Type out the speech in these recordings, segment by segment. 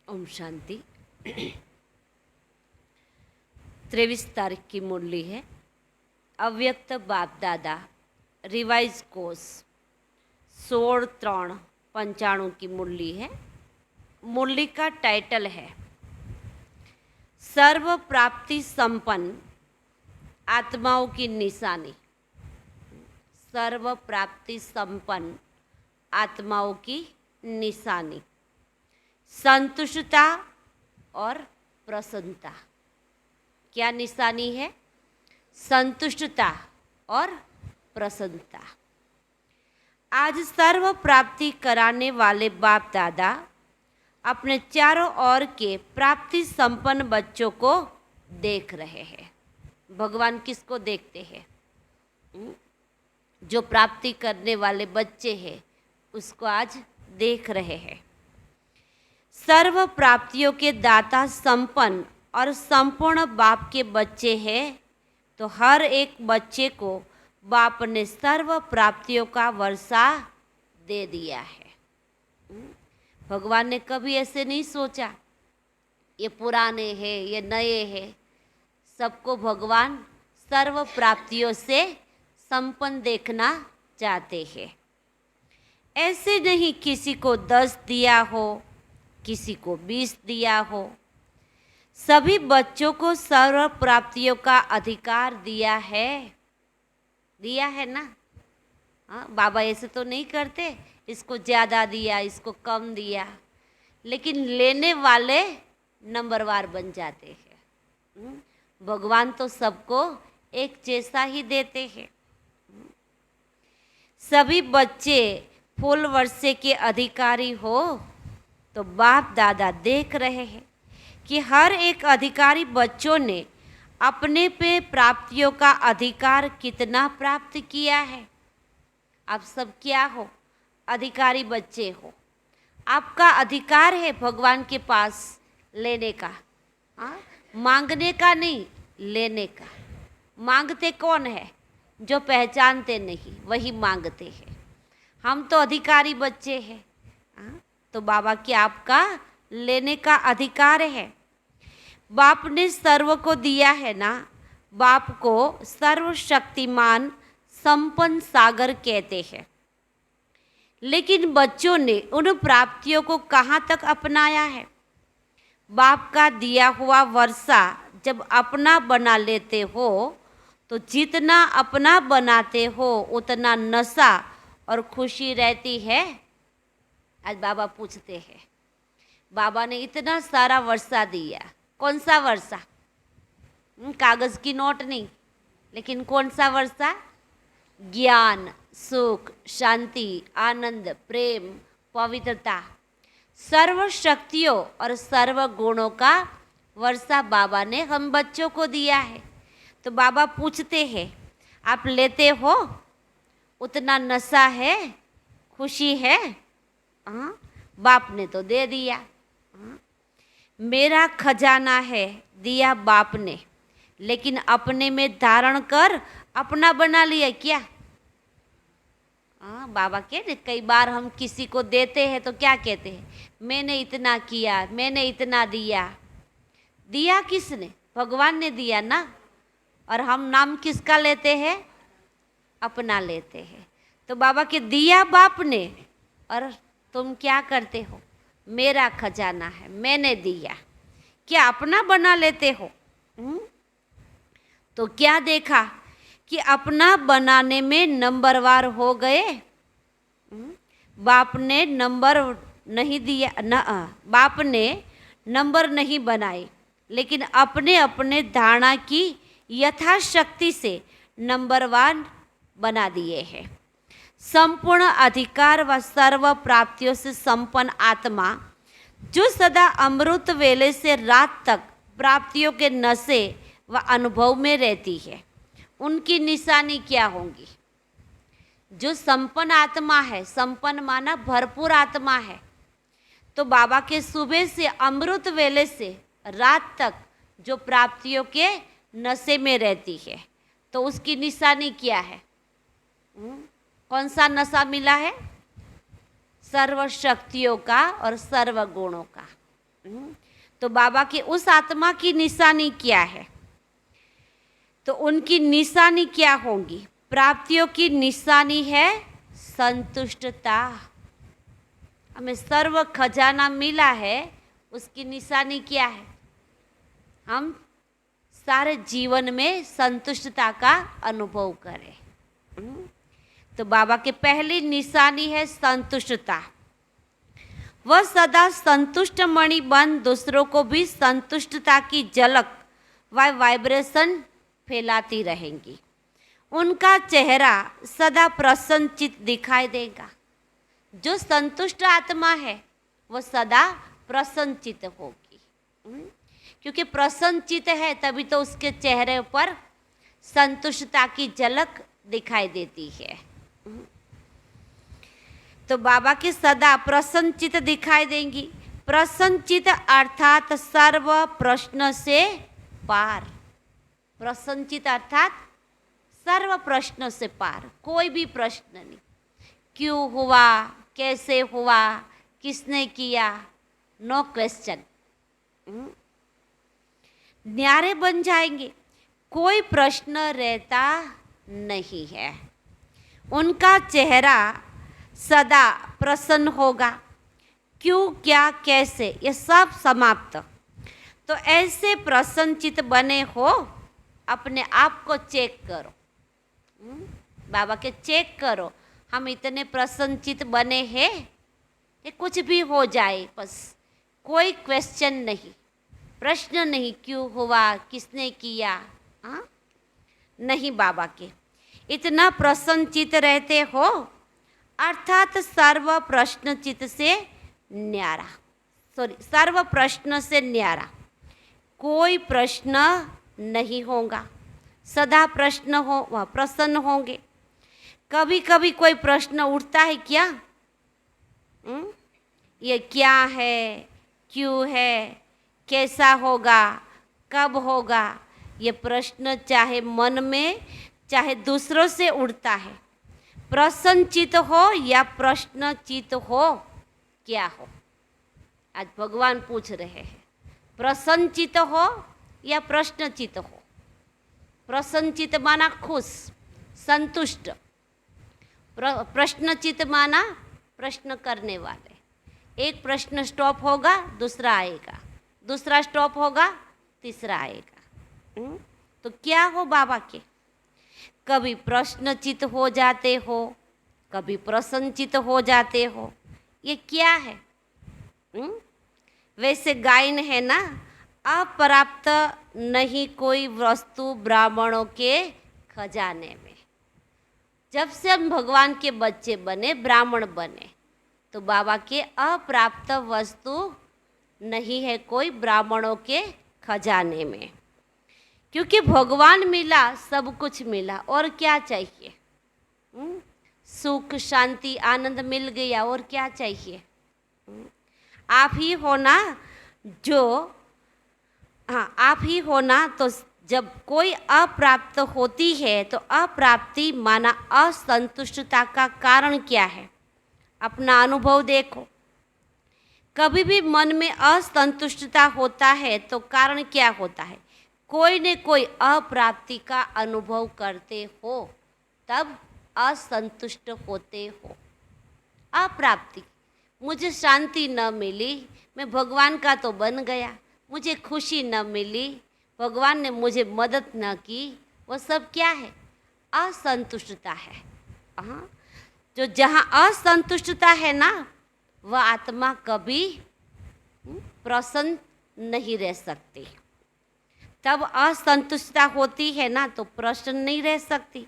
ओम शांति। 23 तारीख की मुरली है। अव्यक्त बाप दादा रिवाइज कोर्स 16/3/95 की मुरली है। मुरली का टाइटल है सर्व प्राप्ति संपन्न आत्माओं की निशानी। सर्व प्राप्ति संपन्न आत्माओं की निशानी, संतुष्टता और प्रसन्नता। क्या निशानी है? संतुष्टता और प्रसन्नता। आज सर्व प्राप्ति कराने वाले बाप दादा अपने चारों ओर के प्राप्ति संपन्न बच्चों को देख रहे हैं। भगवान किसको देखते हैं? जो प्राप्ति करने वाले बच्चे हैं उसको आज देख रहे हैं। सर्व प्राप्तियों के दाता संपन्न और संपूर्ण बाप के बच्चे हैं, तो हर एक बच्चे को बाप ने सर्व प्राप्तियों का वर्षा दे दिया है। भगवान ने कभी ऐसे नहीं सोचा ये पुराने हैं ये नए हैं। सबको भगवान सर्व प्राप्तियों से संपन्न देखना चाहते हैं। ऐसे नहीं किसी को 10 दिया हो, किसी को 20 दिया हो। सभी बच्चों को सर्व प्राप्तियों का अधिकार दिया है ना। हाँ, बाबा ऐसे तो नहीं करते इसको ज़्यादा दिया इसको कम दिया, लेकिन लेने वाले नंबरवार बन जाते हैं। भगवान तो सबको एक जैसा ही देते हैं। सभी बच्चे फूल वर्षे के अधिकारी हो, तो बाप दादा देख रहे हैं कि हर एक अधिकारी बच्चों ने अपने पे प्राप्तियों का अधिकार कितना प्राप्त किया है। आप सब क्या हो? अधिकारी बच्चे हो। आपका अधिकार है भगवान के पास लेने का। हाँ, मांगने का नहीं, लेने का। मांगते कौन है? जो पहचानते नहीं वही मांगते हैं। हम तो अधिकारी बच्चे हैं। हाँ, तो बाबा की आपका लेने का अधिकार है। बाप ने सर्व को दिया है ना। बाप को सर्वशक्तिमान संपन्न सागर कहते हैं, लेकिन बच्चों ने उन प्राप्तियों को कहाँ तक अपनाया है? बाप का दिया हुआ वर्षा जब अपना बना लेते हो, तो जितना अपना बनाते हो उतना नशा और खुशी रहती है। आज बाबा पूछते हैं, बाबा ने इतना सारा वर्षा दिया, कौन सा वर्षा? कागज़ की नोट नहीं, लेकिन कौन सा वर्षा? ज्ञान, सुख, शांति, आनंद, प्रेम, पवित्रता, सर्व शक्तियों और सर्व गुणों का वर्षा बाबा ने हम बच्चों को दिया है। तो बाबा पूछते हैं, आप लेते हो उतना नशा है, खुशी है? हाँ, बाप ने तो दे दिया। हाँ, मेरा खजाना है, दिया बाप ने, लेकिन अपने में धारण कर अपना बना लिया क्या? हाँ, बाबा के कई बार हम किसी को देते हैं तो क्या कहते हैं? मैंने इतना किया, मैंने इतना दिया। दिया किसने? भगवान ने दिया ना। और हम नाम किसका लेते हैं? अपना लेते हैं। तो बाबा के दिया बाप ने, और तुम क्या करते हो? मेरा खजाना है, मैंने दिया। क्या अपना बना लेते हो? तो क्या देखा कि अपना बनाने में नंबरवार हो गए। बाप ने नंबर नहीं दिया न, बाप ने नंबर नहीं बनाए, लेकिन अपने अपने धारणा की यथाशक्ति से नंबरवार बना दिए हैं। संपूर्ण अधिकार व सर्व प्राप्तियों से संपन्न आत्मा जो सदा अमृत वेले से रात तक प्राप्तियों के नशे व अनुभव में रहती है, उनकी निशानी क्या होंगी? जो संपन्न आत्मा है, संपन्न माना भरपूर आत्मा है, तो बाबा के सुबह से अमृत वेले से रात तक जो प्राप्तियों के नशे में रहती है, तो उसकी निशानी क्या है? कौन सा नशा मिला है? सर्व शक्तियों का और सर्व गुणों का। तो बाबा की उस आत्मा की निशानी क्या है? तो उनकी निशानी क्या होंगी? प्राप्तियों की निशानी है संतुष्टता। हमें सर्व खजाना मिला है, उसकी निशानी क्या है? हम सारे जीवन में संतुष्टता का अनुभव करें। तो बाबा की पहली निशानी है संतुष्टता। वह सदा संतुष्ट मणि बन दूसरों को भी संतुष्टता की झलक व वाइब्रेशन फैलाती रहेंगी। उनका चेहरा सदा प्रसन्नचित दिखाई देगा। जो संतुष्ट आत्मा है वो सदा प्रसन्नचित होगी, क्योंकि प्रसन्नचित है तभी तो उसके चेहरे पर संतुष्टता की झलक दिखाई देती है। तो बाबा की सदा प्रसन्नचित दिखाई देंगी। प्रसन्नचित अर्थात सर्व प्रश्न से पार। प्रसन्नचित अर्थात सर्व प्रश्न से पार, कोई भी प्रश्न नहीं। क्यों हुआ, कैसे हुआ, किसने किया, नो क्वेश्चन। न्यारे बन जाएंगे, कोई प्रश्न रहता नहीं है। उनका चेहरा सदा प्रसन्न होगा। क्यों, क्या, कैसे, ये सब समाप्त। तो ऐसे प्रसन्नचित बने हो, अपने आप को चेक करो। बाबा के चेक करो, हम इतने प्रसन्नचित बने हैं कि कुछ भी हो जाए बस कोई क्वेश्चन नहीं, प्रश्न नहीं, क्यों हुआ, किसने किया, हाँ नहीं। बाबा के इतना प्रसन्नचित रहते हो, अर्थात सर्व प्रश्नचित से न्यारा, सर्व प्रश्न से न्यारा, कोई प्रश्न नहीं होगा। सदा प्रश्न हो, वह प्रसन्न होंगे। कभी कभी कोई प्रश्न उठता है क्या? ये क्या है, क्यों है, कैसा होगा, कब होगा, ये प्रश्न चाहे मन में चाहे दूसरों से उठता है। प्रसन्नचित हो या प्रश्नचित हो, क्या हो? आज भगवान पूछ रहे हैं, प्रसन्नचित हो या प्रश्नचित हो। प्रसन्नचित माना खुश, संतुष्ट। प्रश्नचित माना प्रश्न करने वाले। एक प्रश्न स्टॉप होगा, दूसरा आएगा, दूसरा स्टॉप होगा, तीसरा आएगा। तो क्या हो बाबा के? कभी प्रश्नचित हो जाते हो, कभी प्रसन्नचित हो जाते हो, ये क्या है? वैसे गायन है ना, अप्राप्त नहीं कोई वस्तु ब्राह्मणों के खजाने में। जब से हम भगवान के बच्चे बने, ब्राह्मण बने, तो बाबा के अप्राप्त वस्तु नहीं है कोई ब्राह्मणों के खजाने में। क्योंकि भगवान मिला, सब कुछ मिला, और क्या चाहिए? सुख, शांति, आनंद मिल गया, और क्या चाहिए? आप ही होना जो, हाँ आप ही होना। तो जब कोई अप्राप्त होती है तो अप्राप्ति माना असंतुष्टता का कारण क्या है? अपना अनुभव देखो। कभी भी मन में असंतुष्टता होता है तो कारण क्या होता है? कोई न कोई अप्राप्ति का अनुभव करते हो, तब असंतुष्ट होते हो। अप्राप्ति, मुझे शांति न मिली, मैं भगवान का तो बन गया, मुझे खुशी न मिली, भगवान ने मुझे मदद न की, वो सब क्या है? असंतुष्टता है। हाँ, जो जहाँ असंतुष्टता है ना, वह आत्मा कभी प्रसन्न नहीं रह सकती। तब असंतुष्टता होती है ना, तो प्रसन्न नहीं रह सकती।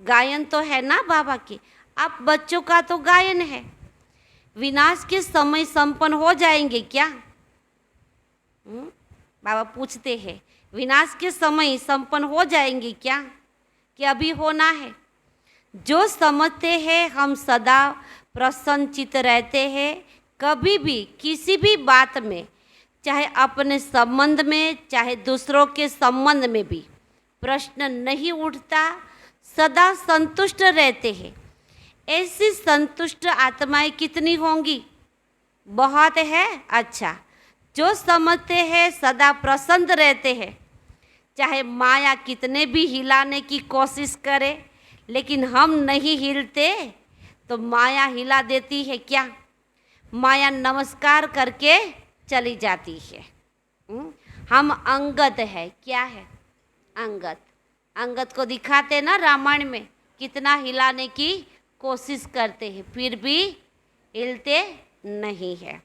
गायन तो है ना बाबा के, आप बच्चों का तो गायन है। विनाश के समय संपन्न हो जाएंगे क्या? बाबा पूछते हैं, विनाश के समय संपन्न हो जाएंगे क्या, कि अभी होना है? जो समझते हैं हम सदा प्रसन्नचित रहते हैं, कभी भी किसी भी बात में, चाहे अपने संबंध में चाहे दूसरों के संबंध में भी प्रश्न नहीं उठता, सदा संतुष्ट रहते हैं। ऐसी संतुष्ट आत्माएं कितनी होंगी? बहुत है। अच्छा, जो समझते हैं सदा प्रसन्न रहते हैं। चाहे माया कितने भी हिलाने की कोशिश करे, लेकिन हम नहीं हिलते तो माया हिला देती है क्या? माया नमस्कार करके चली जाती है। हम अंगद है, क्या है? अंगद। अंगद को दिखाते ना रामायण में, कितना हिलाने की कोशिश करते हैं फिर भी हिलते नहीं है।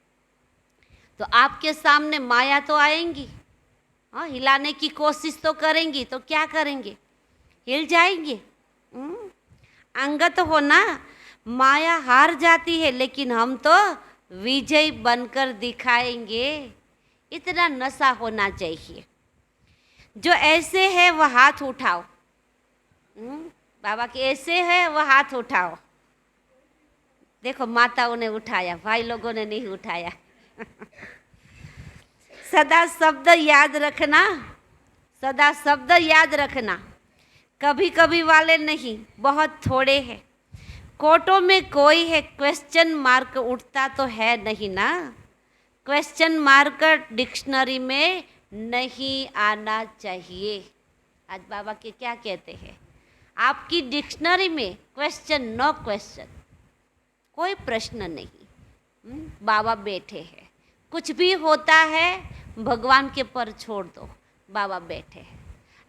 तो आपके सामने माया तो आएंगी, हाँ, हिलाने की कोशिश तो करेंगी, तो क्या करेंगे? हिल जाएंगे। अंगत हो ना, माया हार जाती है लेकिन हम तो विजय बनकर दिखाएंगे। इतना नशा होना चाहिए। जो ऐसे है वह हाथ उठाओ। बाबा के ऐसे है वह हाथ उठाओ। देखो माताओं ने उठाया, भाई लोगों ने नहीं उठाया। सदा शब्द याद रखना, सदा शब्द याद रखना। कभी कभी वाले नहीं, बहुत थोड़े हैं। कोटों में कोई है, क्वेश्चन मार्क उठता तो है नहीं ना। क्वेश्चन मार्क डिक्शनरी में नहीं आना चाहिए। आज बाबा के क्या कहते हैं? आपकी डिक्शनरी में क्वेश्चन, नो क्वेश्चन, कोई प्रश्न नहीं। बाबा बैठे हैं, कुछ भी होता है भगवान के पर छोड़ दो, बाबा बैठे हैं।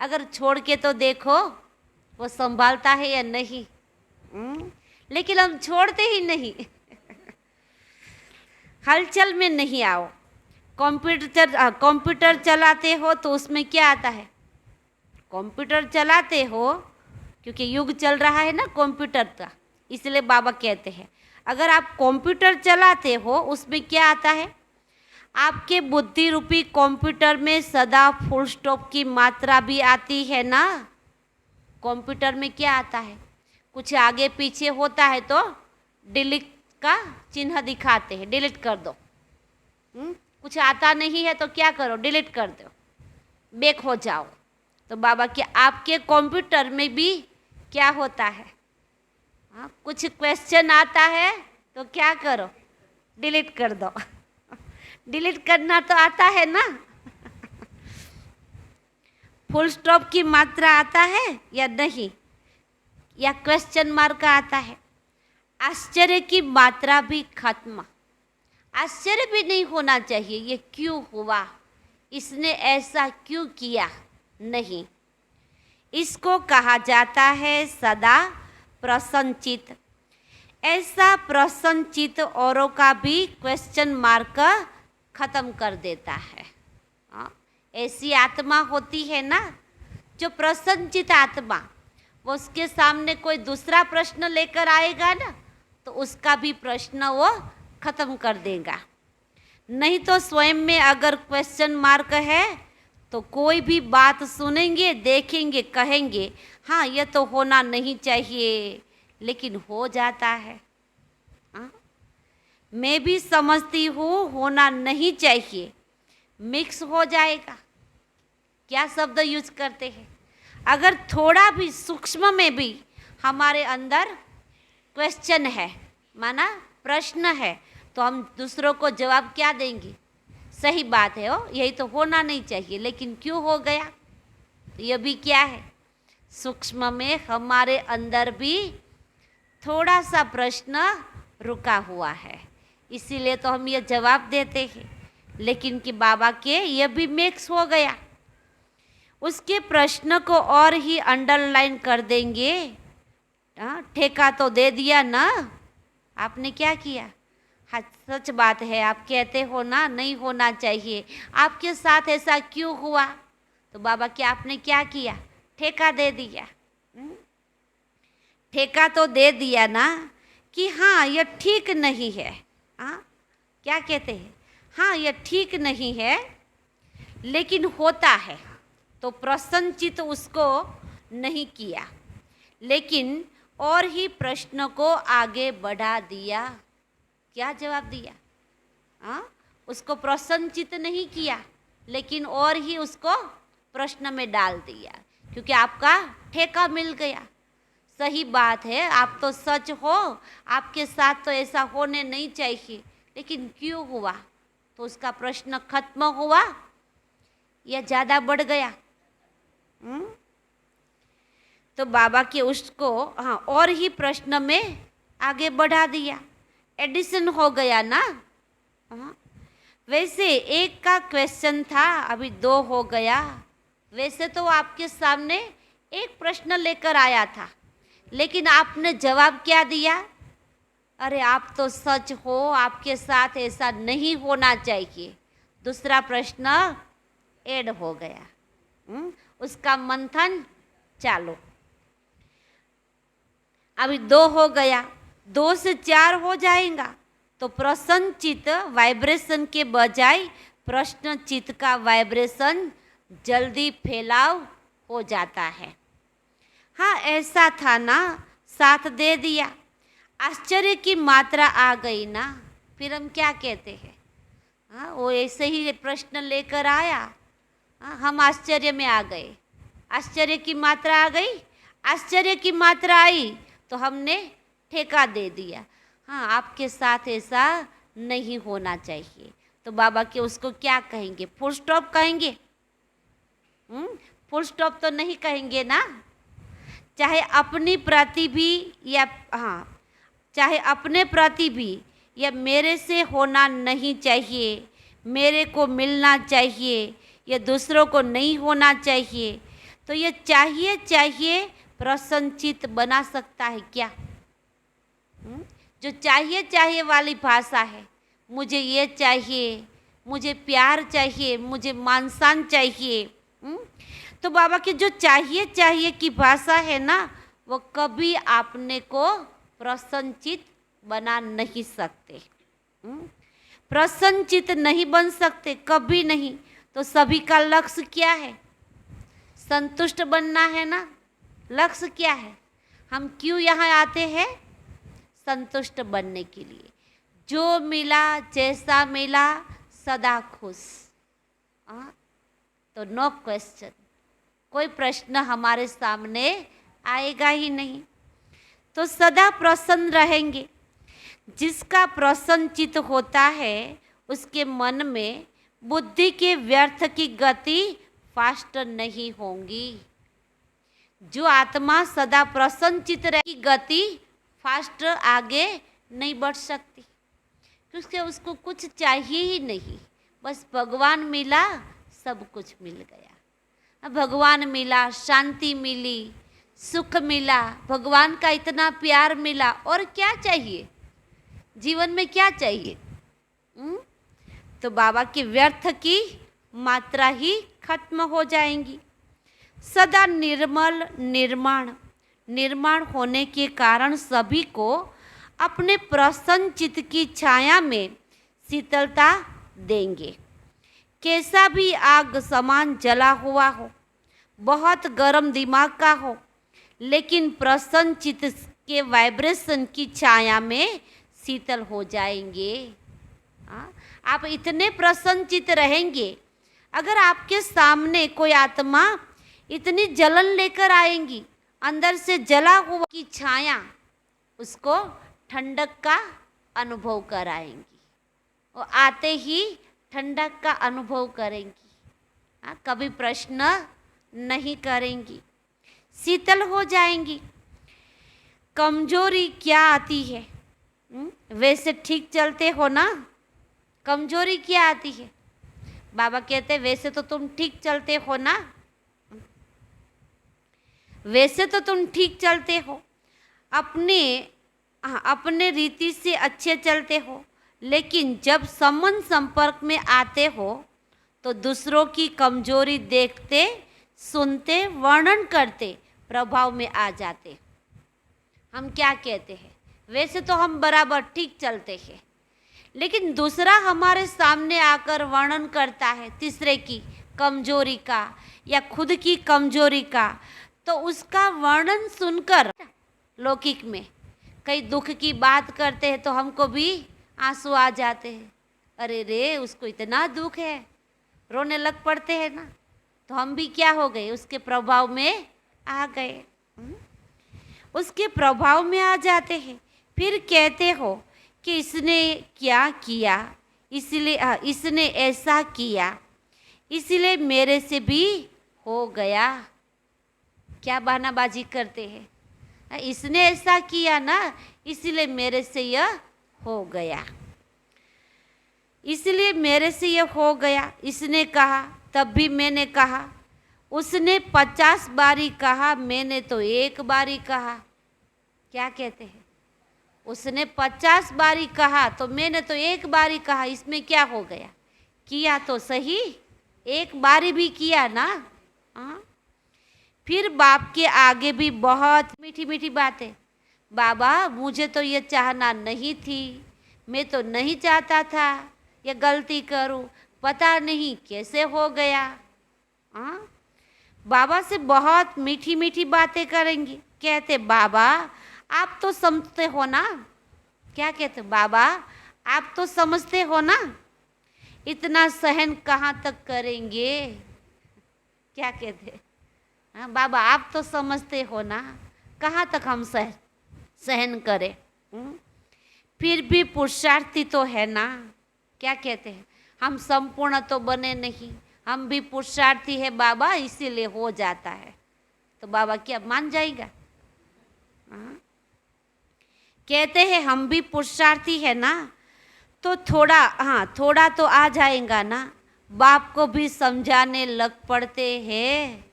अगर छोड़ के तो देखो वो संभालता है या नहीं। लेकिन हम छोड़ते ही नहीं। हलचल में नहीं आओ। कंप्यूटर चलाते हो तो उसमें क्या आता है? कंप्यूटर चलाते हो क्योंकि युग चल रहा है ना कंप्यूटर का, इसलिए बाबा कहते हैं अगर आप कंप्यूटर चलाते हो उसमें क्या आता है? आपके बुद्धि रूपी कंप्यूटर में सदा फुल स्टॉप की मात्रा भी आती है ना। कंप्यूटर में क्या आता है? कुछ आगे पीछे होता है तो डिलीट का चिन्ह दिखाते हैं, डिलीट कर दो। कुछ आता नहीं है तो क्या करो? डिलीट कर दो, बैक हो जाओ। तो बाबा के आपके कंप्यूटर में भी क्या होता है? कुछ क्वेश्चन आता है तो क्या करो? डिलीट कर दो। डिलीट करना तो आता है ना। फुल स्टॉप की मात्रा आता है या नहीं, या क्वेश्चन मार्क आता है? आश्चर्य की मात्रा भी खत्म। आश्चर्य भी नहीं होना चाहिए, ये क्यों हुआ, इसने ऐसा क्यों किया, नहीं। इसको कहा जाता है सदा प्रसन्नचित। ऐसा प्रसन्नचित औरों का भी क्वेश्चन मार्क खत्म कर देता है। ऐसी आत्मा होती है ना जो प्रसन्नचित आत्मा, वो उसके सामने कोई दूसरा प्रश्न लेकर आएगा ना तो उसका भी प्रश्न वो खत्म कर देगा। नहीं तो स्वयं में अगर क्वेश्चन मार्क है तो कोई भी बात सुनेंगे, देखेंगे, कहेंगे हाँ ये तो होना नहीं चाहिए, लेकिन हो जाता है। मैं भी समझती हूँ होना नहीं चाहिए, मिक्स हो जाएगा। क्या शब्द यूज करते हैं? अगर थोड़ा भी सूक्ष्म में भी हमारे अंदर क्वेश्चन है, माना प्रश्न है, तो हम दूसरों को जवाब क्या देंगे? सही बात है, यही तो होना नहीं चाहिए, लेकिन क्यों हो गया? तो यह भी क्या है? सूक्ष्म में हमारे अंदर भी थोड़ा सा प्रश्न रुका हुआ है, इसीलिए तो हम ये जवाब देते हैं। लेकिन कि बाबा के ये भी मिक्स हो गया, उसके प्रश्न को और ही अंडरलाइन कर देंगे। ठेका तो दे दिया ना, आपने क्या किया? हाँ सच बात है, आप कहते हो ना नहीं होना चाहिए, आपके साथ ऐसा क्यों हुआ? तो बाबा क्या आपने क्या किया? ठेका दे दिया। ठेका तो दे दिया ना कि हाँ ये ठीक नहीं है। क्या कहते हैं? हाँ ये ठीक नहीं है, लेकिन होता है, तो प्रसन्नचित उसको नहीं किया, लेकिन और ही प्रश्न को आगे बढ़ा दिया। क्या जवाब दिया? उसको प्रसन्नचित नहीं किया, लेकिन और ही उसको प्रश्न में डाल दिया, क्योंकि आपका ठेका मिल गया। सही बात है, आप तो सच हो, आपके साथ तो ऐसा होने नहीं चाहिए, लेकिन क्यों हुआ? तो उसका प्रश्न खत्म हुआ या ज़्यादा बढ़ गया? तो बाबा के उसको हाँ और ही प्रश्न में आगे बढ़ा दिया, एडिशन हो गया ना। हाँ, वैसे एक का क्वेश्चन था, अभी दो हो गया। वैसे तो आपके सामने एक प्रश्न लेकर आया था, लेकिन आपने जवाब क्या दिया? अरे आप तो सच हो, आपके साथ ऐसा नहीं होना चाहिए। दूसरा प्रश्न ऐड हो गया। उसका मंथन चालू। अभी दो हो गया, दो से चार हो जाएगा तो प्रश्न चित्त वाइब्रेशन के बजाय प्रश्न चित्त का वाइब्रेशन जल्दी फैलाव हो जाता है। हाँ ऐसा था ना, साथ दे दिया, आश्चर्य की मात्रा आ गई ना, फिर हम क्या कहते हैं? हाँ वो ऐसे ही प्रश्न लेकर आया, हाँ हम आश्चर्य में आ गए, आश्चर्य की मात्रा आ गई, आश्चर्य की मात्रा आई तो हमने ठेका दे दिया। हाँ आपके साथ ऐसा नहीं होना चाहिए। तो बाबा के उसको क्या कहेंगे? फुल स्टॉप कहेंगे? फुल स्टॉप तो नहीं कहेंगे ना। चाहे अपनी प्रति भी या हाँ चाहे अपने प्रति भी या मेरे से होना नहीं चाहिए, मेरे को मिलना चाहिए, या दूसरों को नहीं होना चाहिए, तो ये चाहिए चाहिए प्रसन्नचित बना सकता है क्या? जो चाहिए चाहिए वाली भाषा है, मुझे ये चाहिए, मुझे प्यार चाहिए, मुझे मान सम्मान चाहिए, तो बाबा की जो चाहिए चाहिए की भाषा है ना, वो कभी आपने को प्रसन्नचित बना नहीं सकते। प्रसन्नचित नहीं बन सकते, कभी नहीं। तो सभी का लक्ष्य क्या है? संतुष्ट बनना है ना। लक्ष्य क्या है? हम क्यों यहाँ आते हैं? संतुष्ट बनने के लिए। जो मिला जैसा मिला सदा खुश। तो नो क्वेश्चन, कोई प्रश्न हमारे सामने आएगा ही नहीं। तो सदा प्रसन्न रहेंगे। जिसका प्रसन्न चित्त होता है उसके मन में बुद्धि के व्यर्थ की गति फास्ट नहीं होंगी। जो आत्मा सदा प्रसन्न चित्त रहेगी, गति फास्ट आगे नहीं बढ़ सकती, क्योंकि उसको कुछ चाहिए ही नहीं। बस भगवान मिला, सब कुछ मिल गया। भगवान मिला, शांति मिली, सुख मिला, भगवान का इतना प्यार मिला, और क्या चाहिए? जीवन में क्या चाहिए? तो बाबा के व्यर्थ की मात्रा ही खत्म हो जाएंगी। सदा निर्मल निर्माण होने के कारण सभी को अपने प्रसन्न चित्त की छाया में शीतलता देंगे। कैसा भी आग समान जला हुआ हो, बहुत गर्म दिमाग का हो, लेकिन प्रसन्न चित्त के वाइब्रेशन की छाया में शीतल हो जाएंगे। आप इतने प्रसन्न चित्त रहेंगे, अगर आपके सामने कोई आत्मा इतनी जलन लेकर आएंगी, अंदर से जला हुआ की छाया उसको ठंडक का अनुभव कराएंगी। वो आते ही ठंडक का अनुभव करेंगी। कभी प्रश्न नहीं करेंगी, शीतल हो जाएंगी। कमजोरी क्या आती है? वैसे ठीक चलते हो ना, कमजोरी क्या आती है? बाबा कहते वैसे तो तुम ठीक चलते हो ना, वैसे तो तुम ठीक चलते हो, अपने रीति से अच्छे चलते हो, लेकिन जब संबंध संपर्क में आते हो तो दूसरों की कमजोरी देखते, सुनते, वर्णन करते, प्रभाव में आ जाते। हम क्या कहते हैं? वैसे तो हम बराबर ठीक चलते हैं, लेकिन दूसरा हमारे सामने आकर वर्णन करता है तीसरे की कमजोरी का या खुद की कमजोरी का, तो उसका वर्णन सुनकर लौकिक में कई दुख की बात करते हैं तो हमको भी आंसू आ जाते हैं। अरे रे, उसको इतना दुख है, रोने लग पड़ते हैं ना। तो हम भी क्या हो गए? उसके प्रभाव में आ गए, उसके प्रभाव में आ जाते हैं। फिर कहते हो कि इसने क्या किया, इसलिए इसने ऐसा किया, इसलिए मेरे से भी हो गया। क्या बहानाबाजी करते हैं, इसने ऐसा किया ना, इसलिए मेरे से यह हो गया, इसलिए मेरे से यह हो गया। इसने कहा, तब भी मैंने कहा। उसने 50 बारी कहा, मैंने तो एक बारी कहा। क्या कहते हैं, उसने 50 बारी कहा तो मैंने तो एक बारी कहा, इसमें क्या हो गया? किया तो सही, एक बारी भी किया ना। हाँ। फिर बाप के आगे भी बहुत मीठी मीठी बातें। बाबा, मुझे तो ये चाहना नहीं थी, मैं तो नहीं चाहता था ये गलती करूं, पता नहीं कैसे हो गया। हाँ। बाबा से बहुत मीठी मीठी बातें करेंगे। कहते, बाबा आप तो समझते हो ना। क्या कहते, बाबा आप तो समझते हो ना, इतना सहन कहाँ तक करेंगे। क्या कहते, हाँ बाबा आप तो समझते हो ना, कहाँ तक हम सहन करें। फिर भी पुरुषार्थी तो है ना। क्या कहते हैं, हम संपूर्ण तो बने नहीं, हम भी पुरुषार्थी है बाबा, इसीलिए हो जाता है। तो बाबा क्या मान जाएगा? हाँ? कहते हैं हम भी पुरुषार्थी है ना, तो थोड़ा तो आ जाएगा ना। बाप को भी समझाने लग पड़ते हैं,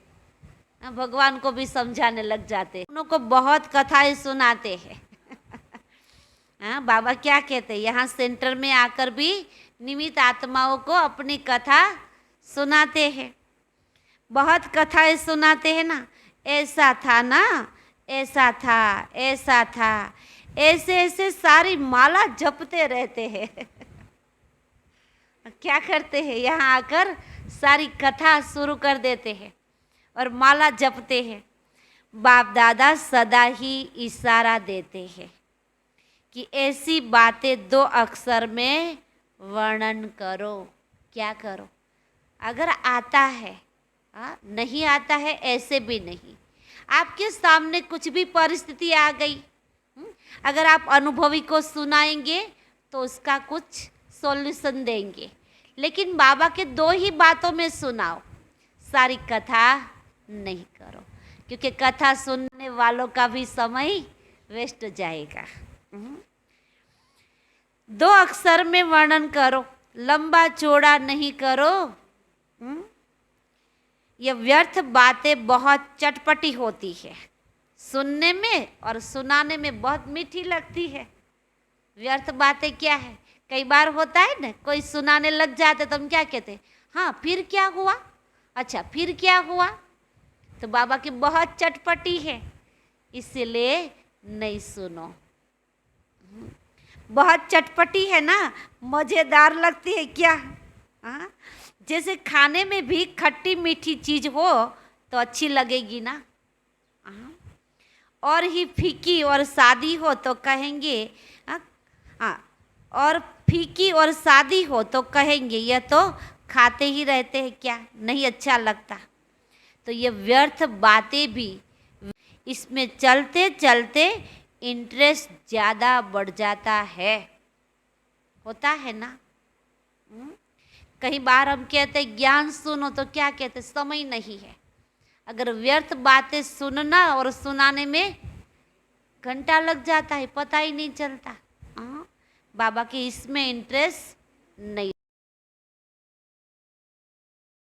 भगवान को भी समझाने लग जाते हैं, उनको बहुत कथाएं सुनाते हैं। हाँ, बाबा क्या कहते हैं, यहाँ सेंटर में आकर भी निमित्त आत्माओं को अपनी कथा सुनाते हैं, बहुत कथाएं सुनाते हैं ना। ऐसा था ना, ऐसा था, ऐसा था, ऐसे ऐसे सारी माला जपते रहते हैं। क्या करते हैं, यहाँ आकर सारी कथा शुरू कर देते हैं और माला जपते हैं। बाप दादा सदा ही इशारा देते हैं कि ऐसी बातें 2 अक्षर में वर्णन करो। क्या करो? अगर आता है, नहीं आता है ऐसे भी नहीं। आपके सामने कुछ भी परिस्थिति आ गई, अगर आप अनुभवी को सुनाएंगे तो उसका कुछ सॉल्यूशन देंगे, लेकिन बाबा के 2 ही बातों में सुनाओ, सारी कथा नहीं करो, क्योंकि कथा सुनने वालों का भी समय वेस्ट जाएगा। 2 अक्षर में वर्णन करो, लंबा चौड़ा नहीं करो। ये व्यर्थ बातें बहुत चटपटी होती है, सुनने में और सुनाने में बहुत मीठी लगती है। व्यर्थ बातें क्या है, कई बार होता है ना, कोई सुनाने लग जाते तो हम क्या कहते, हाँ फिर क्या हुआ, अच्छा फिर क्या हुआ। तो बाबा की बहुत चटपटी है, इसलिए नहीं सुनो। बहुत चटपटी है ना, मज़ेदार लगती है क्या। हाँ, जैसे खाने में भी खट्टी मीठी चीज़ हो तो अच्छी लगेगी ना। और ही फीकी और सादी हो तो कहेंगे, और फीकी और सादी हो तो कहेंगे यह तो खाते ही रहते हैं, क्या नहीं अच्छा लगता। तो ये व्यर्थ बातें भी, इसमें चलते चलते इंटरेस्ट ज़्यादा बढ़ जाता है, होता है ना। कई बार हम कहते ज्ञान सुनो तो क्या कहते, समय नहीं है। अगर व्यर्थ बातें सुनना और सुनाने में घंटा लग जाता है, पता ही नहीं चलता। बाबा के इसमें इंटरेस्ट नहीं।